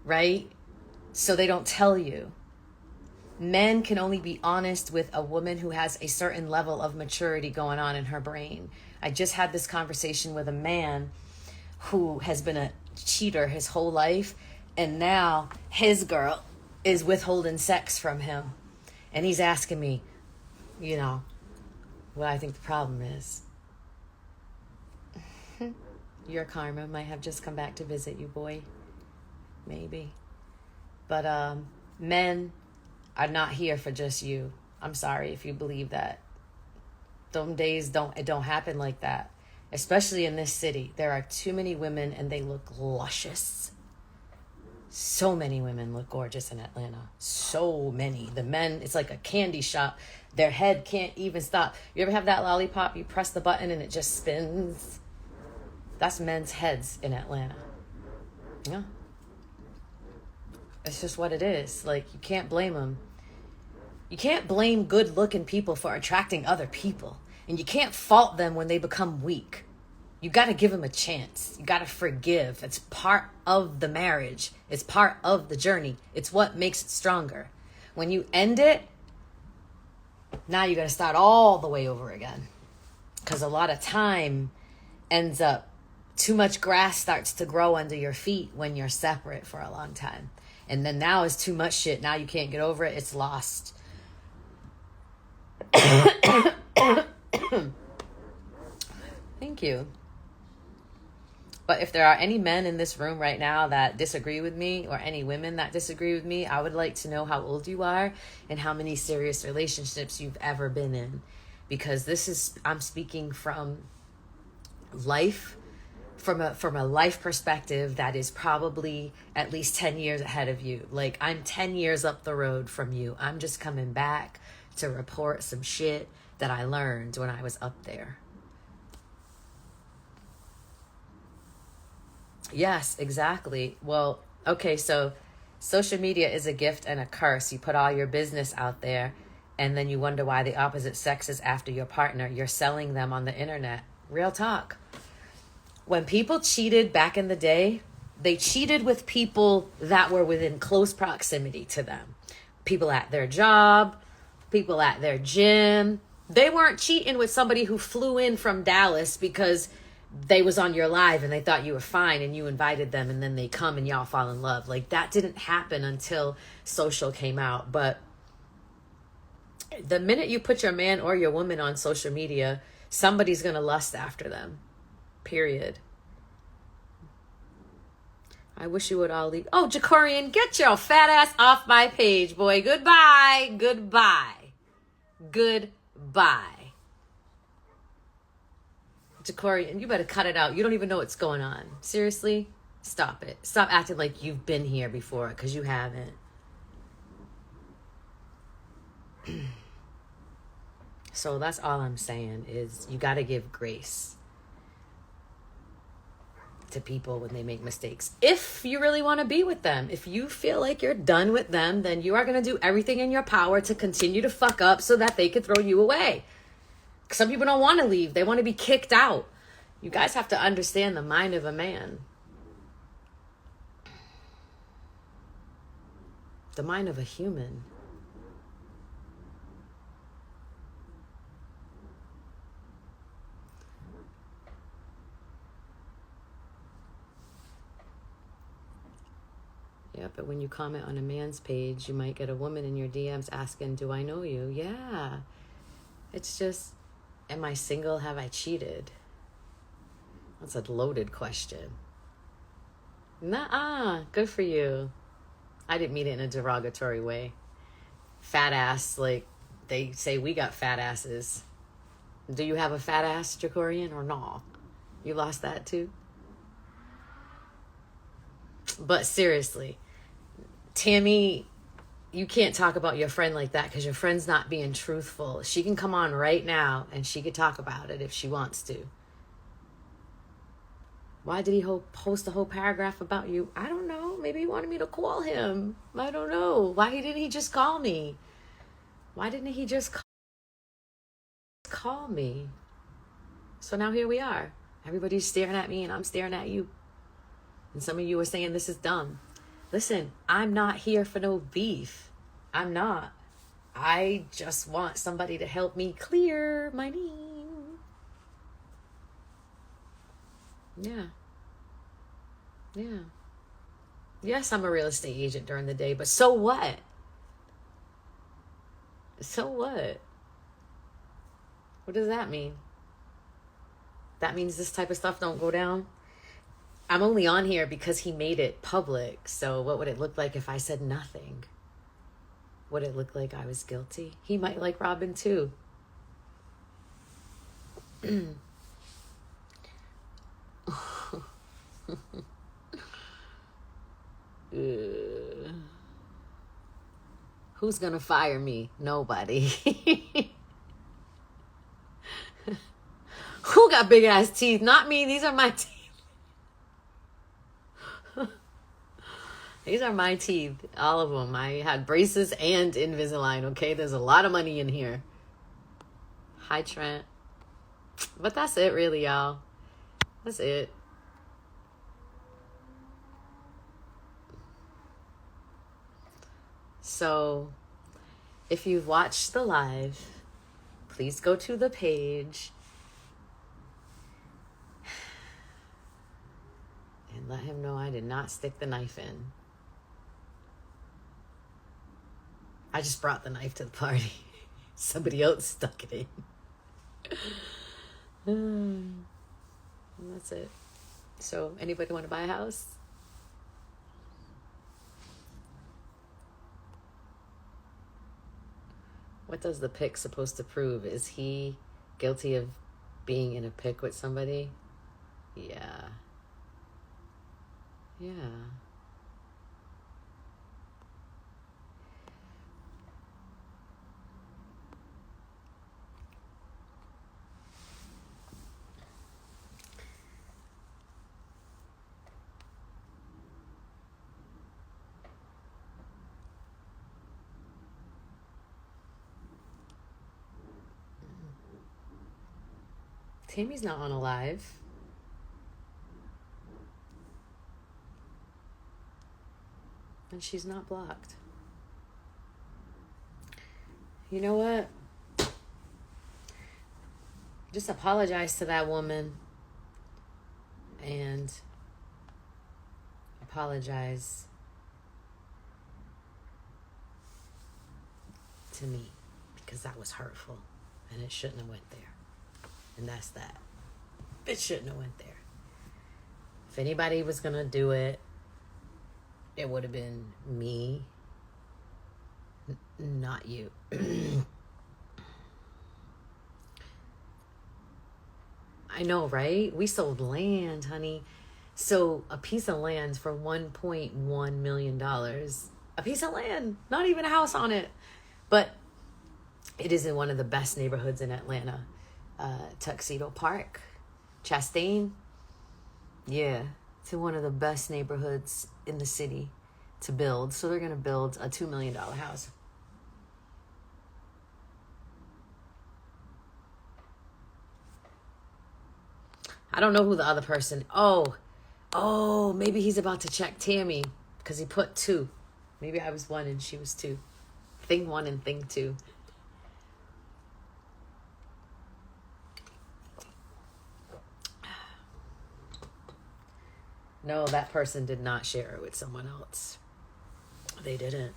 right? So they don't tell you. Men can only be honest with a woman who has a certain level of maturity going on in her brain. I just had this conversation with a man who has been a cheater his whole life, and now his girl is withholding sex from him. And he's asking me, what I think the problem is. Your karma might have just come back to visit you, boy. Maybe. But men are not here for just you. I'm sorry if you believe that. Them days it don't happen like that. Especially in this city. There are too many women and they look luscious. So many women look gorgeous in Atlanta. So many. The men, it's like a candy shop. Their head can't even stop. You ever have that lollipop? You press the button and it just spins. That's men's heads in Atlanta. Yeah. It's just what it is. Like, you can't blame them. You can't blame good-looking people for attracting other people. And you can't fault them when they become weak. You got to give them a chance. You got to forgive. It's part of the marriage. It's part of the journey. It's what makes it stronger. When you end it, now you got to start all the way over again. Because a lot of time ends up, too much grass starts to grow under your feet when you're separate for a long time. And then now it's too much shit. Now you can't get over it. It's lost. Thank you. But if there are any men in this room right now that disagree with me, or any women that disagree with me, I would like to know how old you are and how many serious relationships you've ever been in. Because I'm speaking from life, from a life perspective that is probably at least 10 years ahead of you. Like, I'm 10 years up the road from you. I'm just coming back to report some shit that I learned when I was up there. Yes, exactly. Well, okay, so social media is a gift and a curse. You put all your business out there, and then you wonder why the opposite sex is after your partner. You're selling them on the internet. Real talk. When people cheated back in the day, they cheated with people that were within close proximity to them. People at their job, people at their gym. They weren't cheating with somebody who flew in from Dallas because they was on your live and they thought you were fine and you invited them and then they come and y'all fall in love. Like, that didn't happen until social came out. But the minute you put your man or your woman on social media, somebody's going to lust after them. Period. I wish you would all leave. Oh, Jacorian, get your fat ass off my page, boy. Goodbye. Goodbye. Goodbye. Jacorian, you better cut it out. You don't even know what's going on. Seriously? Stop it. Stop acting like you've been here before, because you haven't. So that's all I'm saying is you got to give grace to people when they make mistakes. If you really want to be with them, if you feel like you're done with them, then you are going to do everything in your power to continue to fuck up so that they can throw you away. Some people don't want to leave. They want to be kicked out. You guys have to understand the mind of a man. The mind of a human. Yeah, but when you comment on a man's page, you might get a woman in your DMs asking, do I know you? Yeah. It's just, am I single? Have I cheated? That's a loaded question. Nuh-uh. Good for you. I didn't mean it in a derogatory way. Fat ass, like they say we got fat asses. Do you have a fat ass, Jacorian, or no? You lost that too? But seriously, Tammy, you can't talk about your friend like that because your friend's not being truthful. She can come on right now and she could talk about it if she wants to. Why did he post a whole paragraph about you? I don't know. Maybe he wanted me to call him. I don't know. Why didn't he just call me? Why didn't he just call me? So now here we are. Everybody's staring at me and I'm staring at you. And some of you are saying this is dumb. Listen, I'm not here for no beef. I'm not. I just want somebody to help me clear my name. Yeah. Yeah. Yes, I'm a real estate agent during the day, but so what? So what? What does that mean? That means this type of stuff don't go down? I'm only on here because he made it public. So what would it look like if I said nothing? Would it look like I was guilty? He might like Robin too. Who's gonna fire me? Nobody. Who got big ass teeth? Not me. These are my teeth. These are my teeth. All of them. I had braces and Invisalign, okay? There's a lot of money in here. Hi, Trent. But that's it, really, y'all. That's it. So, if you've watched the live, please go to the page and let him know I did not stick the knife in. I just brought the knife to the party. Somebody else stuck it in. And that's it. So, anybody want to buy a house? What does the pic supposed to prove? Is he guilty of being in a pic with somebody? Yeah. Yeah. Tammy's not on a live. And she's not blocked. You know what? Just apologize to that woman. And apologize to me. Because that was hurtful. And it shouldn't have went there. And that's that. It shouldn't have went there. If anybody was going to do it, it would have been me, not you. I know, right? We sold land, honey. So a piece of land for $1.1 million. A piece of land, not even a house on it. But it is in one of the best neighborhoods in Atlanta. Tuxedo Park, Chastain. Yeah, it's in one of the best neighborhoods in the city to build. So they're going to build a $2 million house. I don't know who the other person. Oh, maybe he's about to check Tammy because he put 2. Maybe I was 1 and she was 2. Thing 1 and thing 2. No, that person did not share it with someone else. They didn't.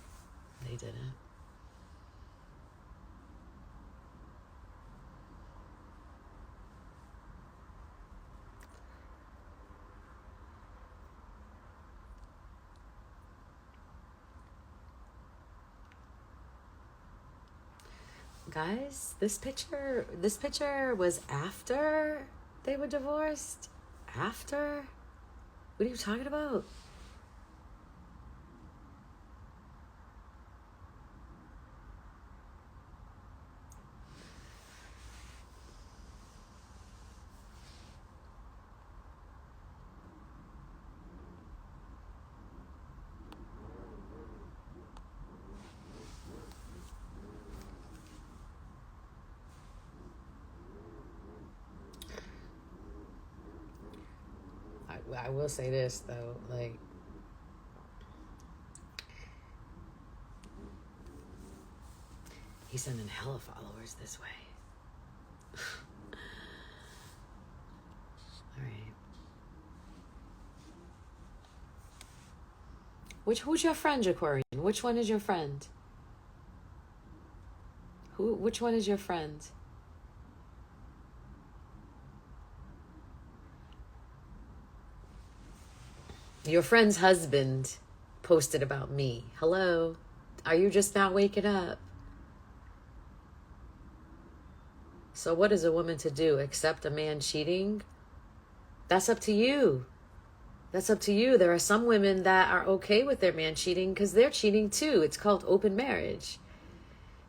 Guys, this picture was after they were divorced. After? What are you talking about? I will say this though, like, He's sending hella followers this way. All right. Who's your friend, Aquarian? Which one is your friend? Which one is your friend? Your friend's husband posted about me. Hello? Are you just now waking up? So what is a woman to do? Accept a man cheating? That's up to you. That's up to you. There are some women that are okay with their man cheating because they're cheating too. It's called open marriage.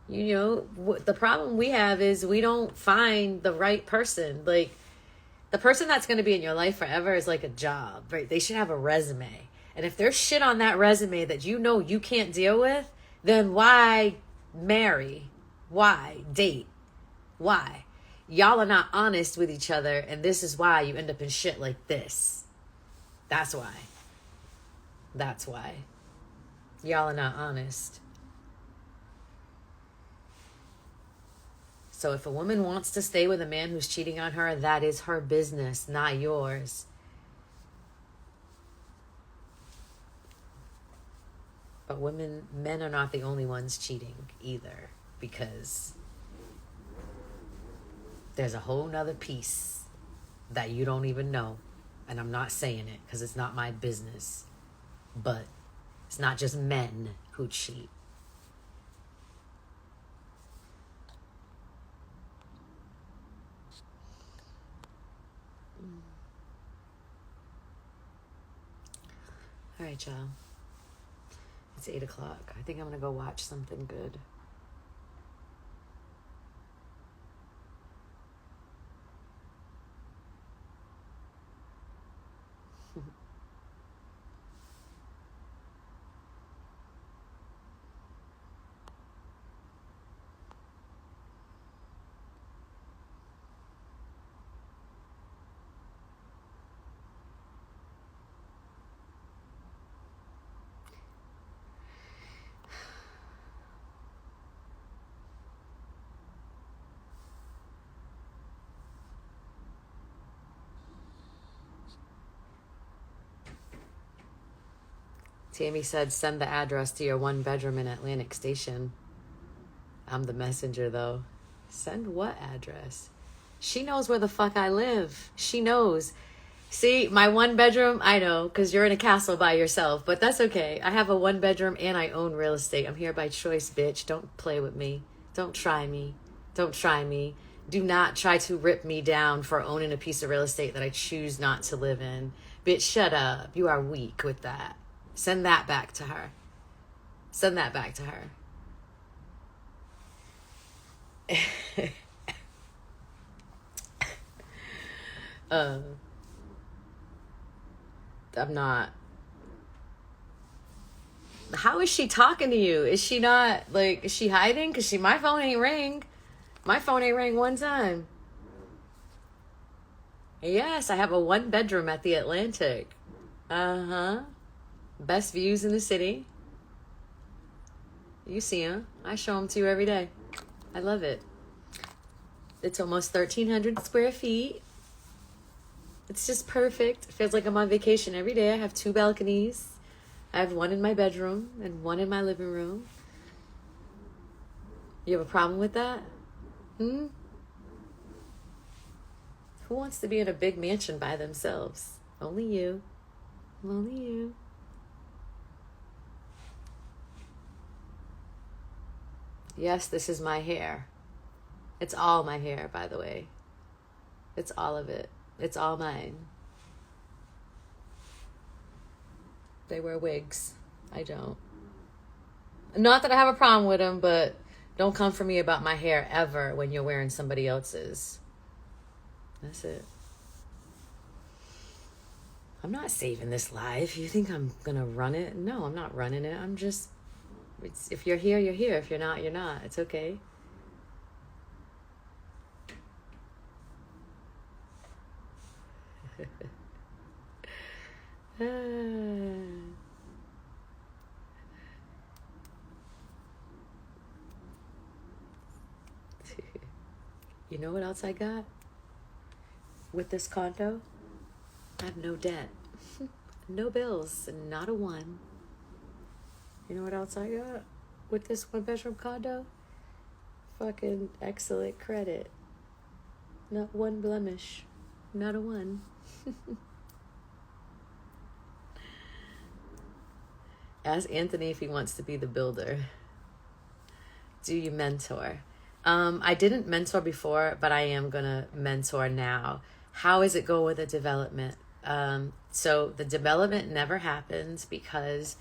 You know, the problem we have is we don't find the right person. Like, the person that's going to be in your life forever is like a job, right? They should have a resume. And if there's shit on that resume that you know you can't deal with, then why marry? Why date? Why? Y'all are not honest with each other, and this is why you end up in shit like this. That's why. That's why. Y'all are not honest. So if a woman wants to stay with a man who's cheating on her, that is her business, not yours. But men are not the only ones cheating either, because there's a whole nother piece that you don't even know. And I'm not saying it because it's not my business. But it's not just men who cheat. All right, y'all. It's 8 o'clock. I think I'm going to go watch something good. Tammy said, send the address to your 1 bedroom in Atlantic Station. I'm the messenger, though. Send what address? She knows where the fuck I live. She knows. See, my 1 bedroom, I know, because you're in a castle by yourself, but that's okay. I have a 1 bedroom and I own real estate. I'm here by choice, bitch. Don't play with me. Don't try me. Don't try me. Do not try to rip me down for owning a piece of real estate that I choose not to live in. Bitch, shut up. You are weak with that. Send that back to her. Send that back to her. I'm not. How is she talking to you? Is she not, like, is she hiding? Because my phone ain't ring. My phone ain't ring one time. Yes, I have a 1 bedroom at the Atlantic. Uh-huh. Best views in the city. You see them. I show them to you every day. I love it. It's almost 1,300 square feet. It's just perfect. It feels like I'm on vacation every day. I have 2 balconies. I have 1 in my bedroom and 1 in my living room. You have a problem with that? Who wants to be in a big mansion by themselves? Only you. Only you. Yes, this is my hair. It's all my hair, by the way. It's all of it. It's all mine. They wear wigs. I don't. Not that I have a problem with them, but don't come for me about my hair ever when you're wearing somebody else's. That's it. I'm not saving this life. You think I'm going to run it? No, I'm not running it. I'm just... if you're here, you're here. If you're not, you're not. It's okay. You know what else I got with this condo? I have no debt. No bills, not a one. You know what else I got with this one bedroom condo? Fucking excellent credit. Not one blemish. Not a one. Ask Anthony if he wants to be the builder. Do you mentor? I didn't mentor before, but I am gonna mentor now. How is it going with the development? So the development never happens because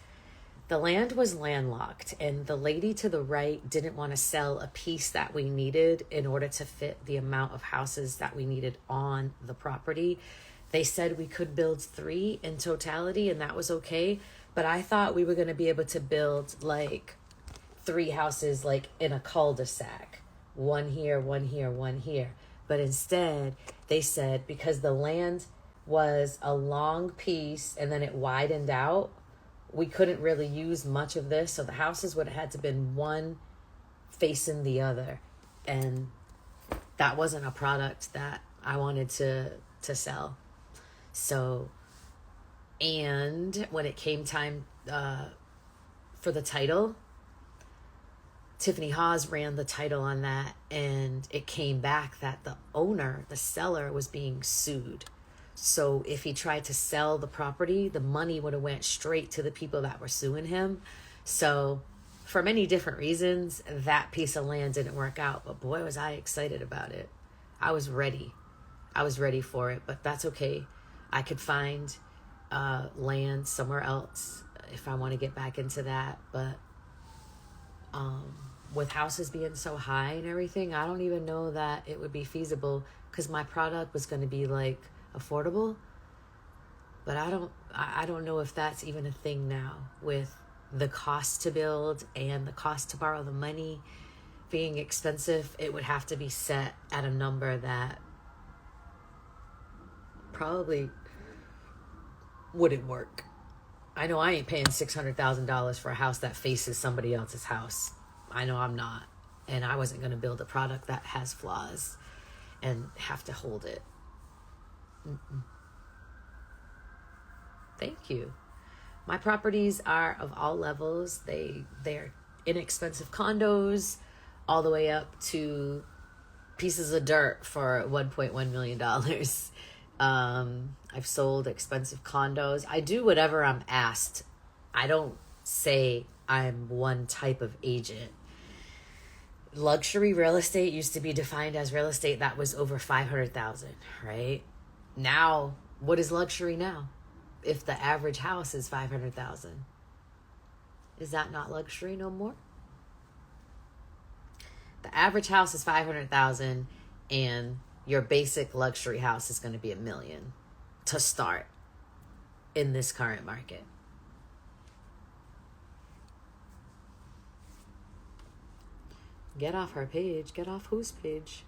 the land was landlocked and the lady to the right didn't want to sell a piece that we needed in order to fit the amount of houses that we needed on the property. They said we could build 3 in totality and that was okay. But I thought we were going to be able to build like 3 houses like in a cul-de-sac. 1 here, 1 here, 1 here. But instead they said because the land was a long piece and then it widened out, we couldn't really use much of this. So the houses would have had to been one facing the other. And that wasn't a product that I wanted to sell. So, and when it came time for the title, Tiffany Hawes ran the title on that, and it came back that the owner, the seller, was being sued. So if he tried to sell the property, the money would have went straight to the people that were suing him. So for many different reasons, that piece of land didn't work out. But boy, was I excited about it. I was ready. I was ready for it, but that's okay. I could find land somewhere else if I want to get back into that. But with houses being so high and everything, I don't even know that it would be feasible because my product was going to be like affordable. But I don't know if that's even a thing now with the cost to build and the cost to borrow the money being expensive. It would have to be set at a number that probably wouldn't work. I know I ain't paying $600,000 for a house that faces somebody else's house. I know I'm not. And I wasn't going to build a product that has flaws and have to hold it. Mm-mm. Thank you. My properties are of all levels. They're inexpensive condos all the way up to pieces of dirt for $1.1 million. I've sold expensive condos. I do whatever I'm asked. I don't say I'm one type of agent. Luxury real estate used to be defined as real estate that was over 500,000, right? Now, what is luxury now? If the average house is 500,000, is that not luxury no more? The average house is 500,000 and your basic luxury house is going to be $1 million to start in this current market. Get off her page. Get off whose page?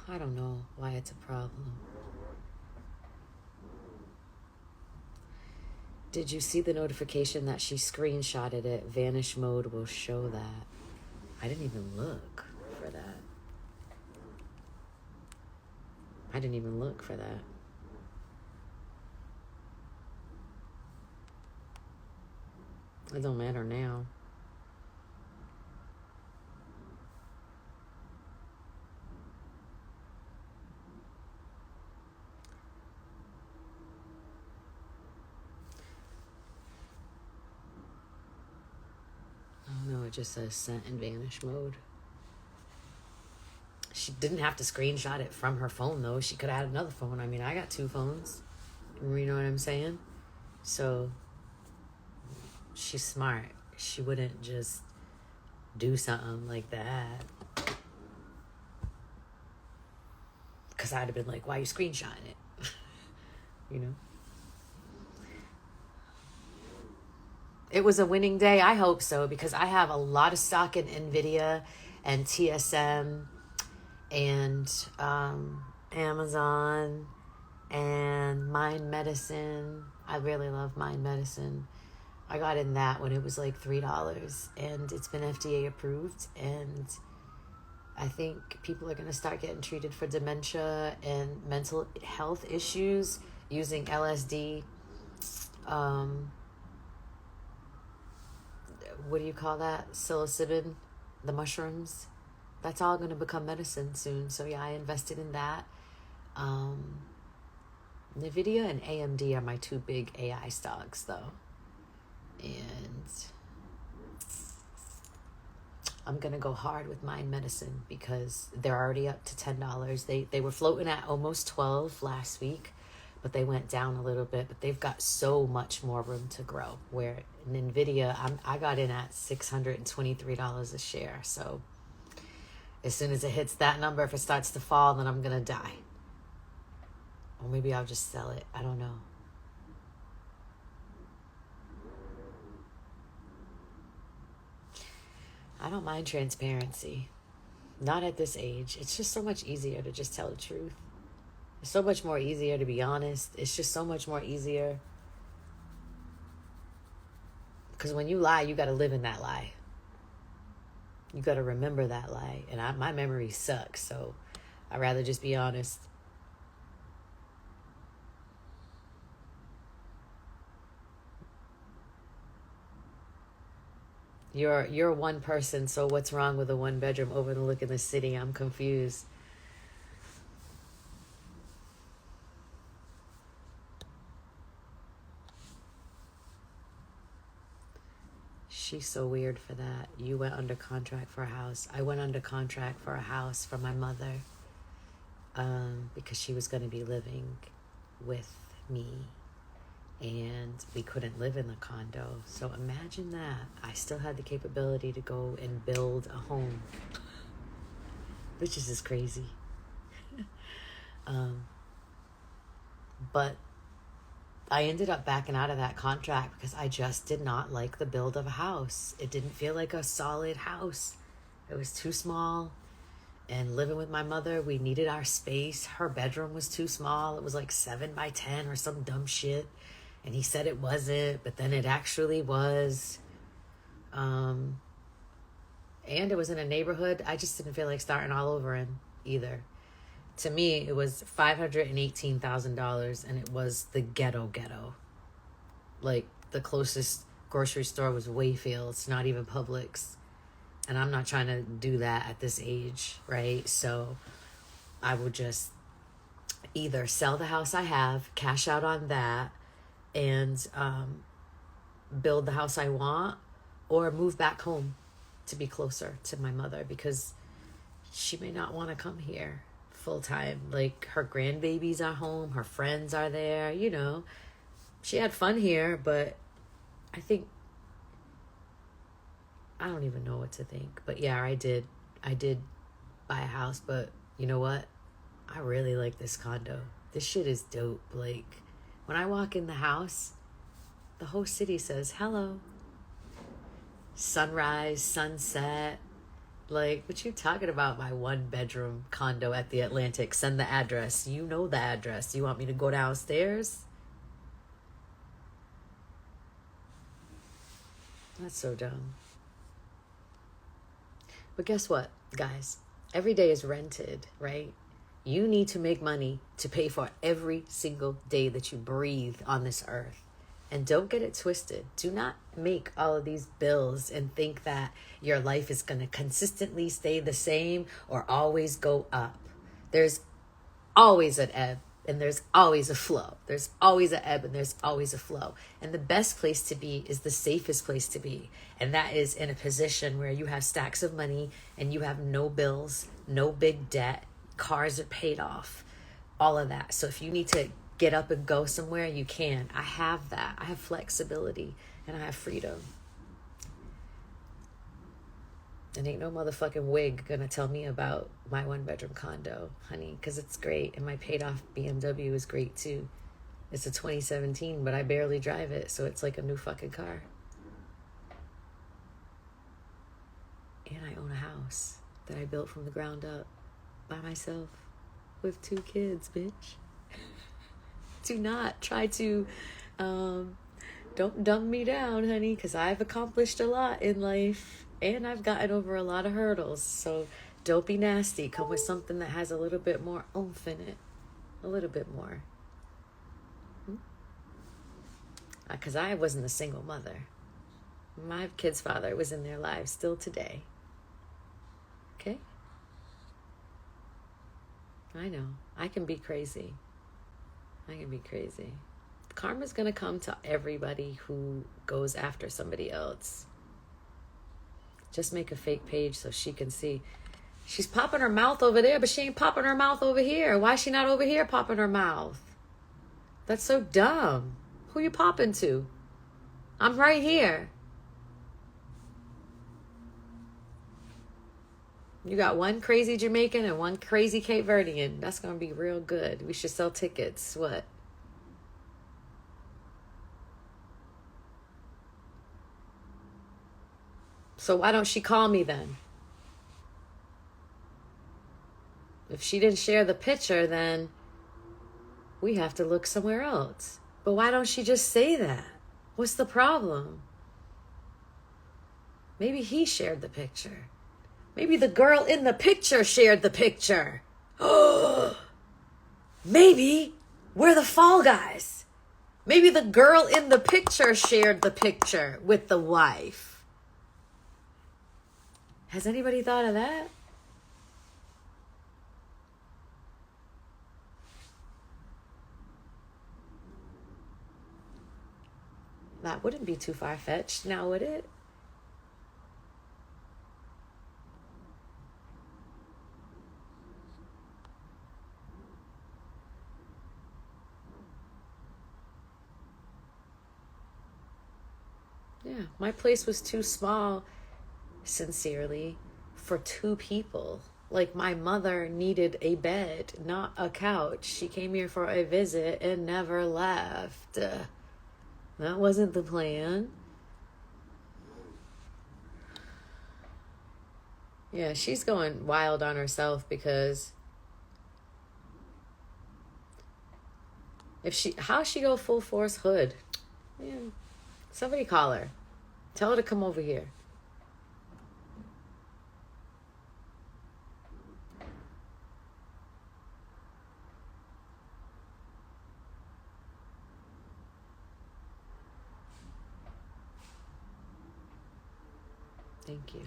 I don't know why it's a problem. Did you see the notification that she screenshotted it? Vanish mode will show that. I didn't even look for that. I didn't even look for that. It don't matter now. Oh no, it just says sent in vanish mode. She didn't have to screenshot it from her phone though. She could have had another phone. I mean, I got 2 phones. You know what I'm saying? So she's smart. She wouldn't just do something like that. Because I'd have been like, why are you screenshotting it? You know? It was a winning day. I hope so, because I have a lot of stock in NVIDIA and TSM and Amazon and Mind Medicine. I really love Mind Medicine. I got in that when it was like $3, and it's been FDA approved, and I think people are going to start getting treated for dementia and mental health issues using LSD. What do you call that? Psilocybin, the mushrooms. That's all going to become medicine soon. So yeah, I invested in that. NVIDIA and AMD are my two big AI stocks, though. And I'm going to go hard with Mind Medicine because they're already up to $10. They were floating at almost 12 last week, but they went down a little bit. But they've got so much more room to grow. Where NVIDIA, I got in at $623 a share. So as soon as it hits that number, if it starts to fall, then I'm going to die. Or maybe I'll just sell it. I don't know. I don't mind transparency. Not at this age. It's just so much easier to just tell the truth. It's so much more easier to be honest. It's just so much more easier. Because when you lie, you got to live in that lie. You got to remember that lie. And my memory sucks, so I'd rather just be honest. You're one person, so what's wrong with a one bedroom overlooking the city? I'm confused. She's so weird for that. You went under contract for a house. I went under contract for a house for my mother, because she was going to be living with me, and we couldn't live in the condo. So imagine that. I still had the capability to go and build a home, which is just crazy. But I ended up backing out of that contract because I just did not like the build of a house. It didn't feel like a solid house. It was too small. And living with my mother, we needed our space. Her bedroom was too small. It was like 7 by 10 or some dumb shit. And he said it wasn't, but then it actually was. And it was in a neighborhood I just didn't feel like starting all over in either. To me, it was $518,000, and it was the ghetto. Like, the closest grocery store was Wayfield's, not even Publix. And I'm not trying to do that at this age, right? So I would just either sell the house I have, cash out on that, and build the house I want, or move back home to be closer to my mother, because she may not want to come here full time. Like, her grandbabies are home, her friends are there, you know. She had fun here, but I don't even know what to think. But yeah, I did buy a house, but you know what? I really like this condo. This shit is dope. Like, when I walk in the house, the whole city says hello. Sunrise, sunset. Like, what you talking about? My one bedroom condo at the Atlantic. Send the address. You know the address. You want me to go downstairs? That's so dumb. But guess what, guys? Every day is rented, right? You need to make money to pay for every single day that you breathe on this earth. And don't get it twisted. Do not make all of these bills and think that your life is going to consistently stay the same or always go up. There's always an ebb, and there's always a flow. There's always an ebb, and there's always a flow. And the best place to be is the safest place to be. And that is in a position where you have stacks of money and you have no bills, no big debt, cars are paid off, all of that. So if you need to get up and go somewhere, you can. I have that. I have flexibility and I have freedom. And ain't no motherfucking wig gonna tell me about my one bedroom condo, honey, because it's great. And my paid off BMW is great too. It's a 2017, but I barely drive it, so it's like a new fucking car. And I own a house that I built from the ground up. by myself with 2 kids, bitch. Do not try to, don't dumb me down, honey, because I've accomplished a lot in life and I've gotten over a lot of hurdles. So don't be nasty. Come with something that has a little bit more oomph in it. A little bit more. Because I wasn't a single mother. My kid's father was in their lives still today. Okay? I know. I can be crazy. Karma's going to come to everybody who goes after somebody else. Just make a fake page so she can see. She's popping her mouth over there, but she ain't popping her mouth over here. Why is she not over here popping her mouth? That's so dumb. Who you popping to? I'm right here. You got one crazy Jamaican and one crazy Cape Verdean. That's going to be real good. We should sell tickets. What? So why don't she call me then? If she didn't share the picture, then we have to look somewhere else. But why don't she just say that? What's the problem? Maybe he shared the picture. Maybe the girl in the picture shared the picture. Maybe we're the fall guys. Maybe the girl in the picture shared the picture with the wife. Has anybody thought of that? That wouldn't be too far-fetched, now would it? Yeah, my place was too small, sincerely, for 2 people. Like, my mother needed a bed, not a couch. She came here for a visit and never left. That wasn't the plan. Yeah, she's going wild on herself because how's she go full force hood? Man, somebody call her. Tell her to come over here. Thank you.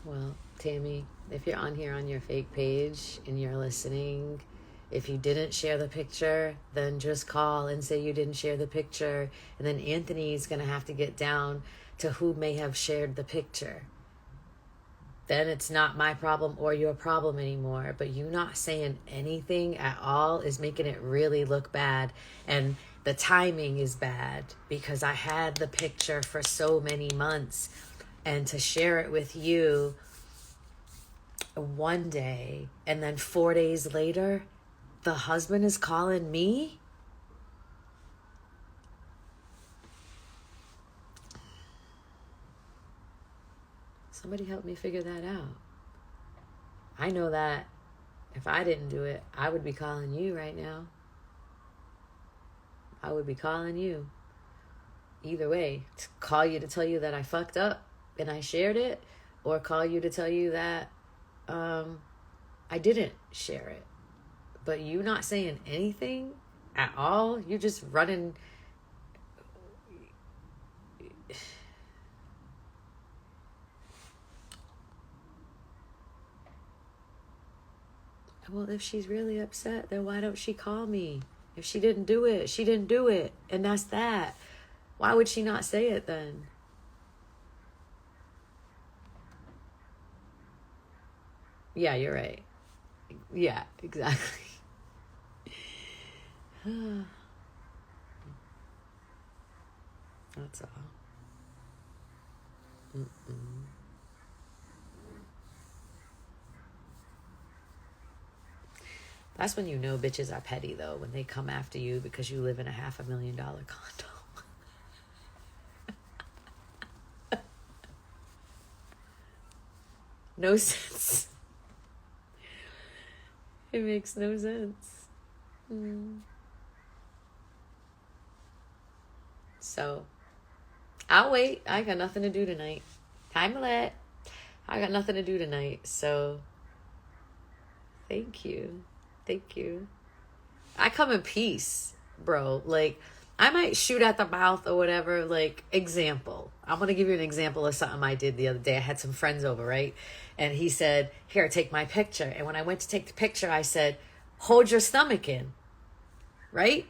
Well, Tammy, if you're on here on your fake page and you're listening, if you didn't share the picture, then just call and say you didn't share the picture. And then Anthony's going to have to get down to who may have shared the picture. Then it's not my problem or your problem anymore. But you not saying anything at all is making it really look bad. And the timing is bad because I had the picture for so many months. And to share it with you one day and then 4 days later, the husband is calling me? Somebody help me figure that out. I know that if I didn't do it, I would be calling you right now. I would be calling you. Either way, to call you to tell you that I fucked up and I shared it, or call you to tell you that I didn't share it. But you not saying anything at all, you're just running. Well, if she's really upset, then why don't she call me? If she didn't do it, she didn't do it. And that's that. Why would she not say it then? Yeah, you're right. Yeah, exactly. That's all. That's when you know bitches are petty, though, when they come after you because you live in a $500,000 condo. no sense. It makes no sense. So, I'll wait. I got nothing to do tonight. I got nothing to do tonight. So, thank you. Thank you. I come in peace, bro. Like, I might shoot at the mouth or whatever. Like, example. I'm going to give you an example of something I did the other day. I had some friends over, right? And he said, here, take my picture. And when I went to take the picture, I said, hold your stomach in, right?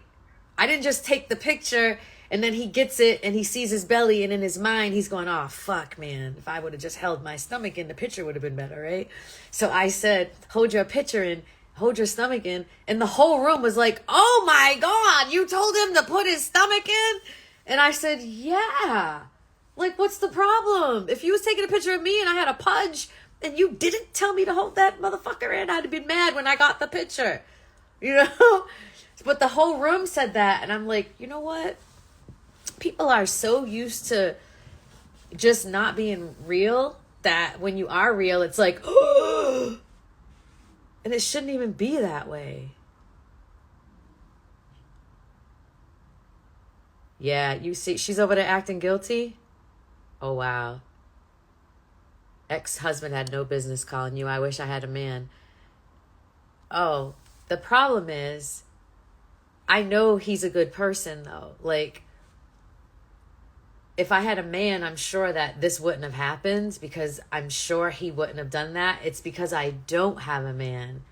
I didn't just take the picture and then he gets it and he sees his belly, and in his mind, he's going, oh, fuck, man. If I would have just held my stomach in, the picture would have been better, right? So I said, hold your picture in, hold your stomach in. And the whole room was like, oh my God, you told him to put his stomach in? And I said, yeah. Like, what's the problem? If you was taking a picture of me and I had a pudge and you didn't tell me to hold that motherfucker in, I'd have been mad when I got the picture, you know? But the whole room said that. And I'm like, you know what? People are so used to just not being real that when you are real, it's like, oh, and it shouldn't even be that way. Yeah, you see, she's over there acting guilty. Oh, wow. Ex-husband had no business calling you. I wish I had a man. Oh, the problem is, I know he's a good person, though. Like, if I had a man, I'm sure that this wouldn't have happened, because I'm sure he wouldn't have done that. It's because I don't have a man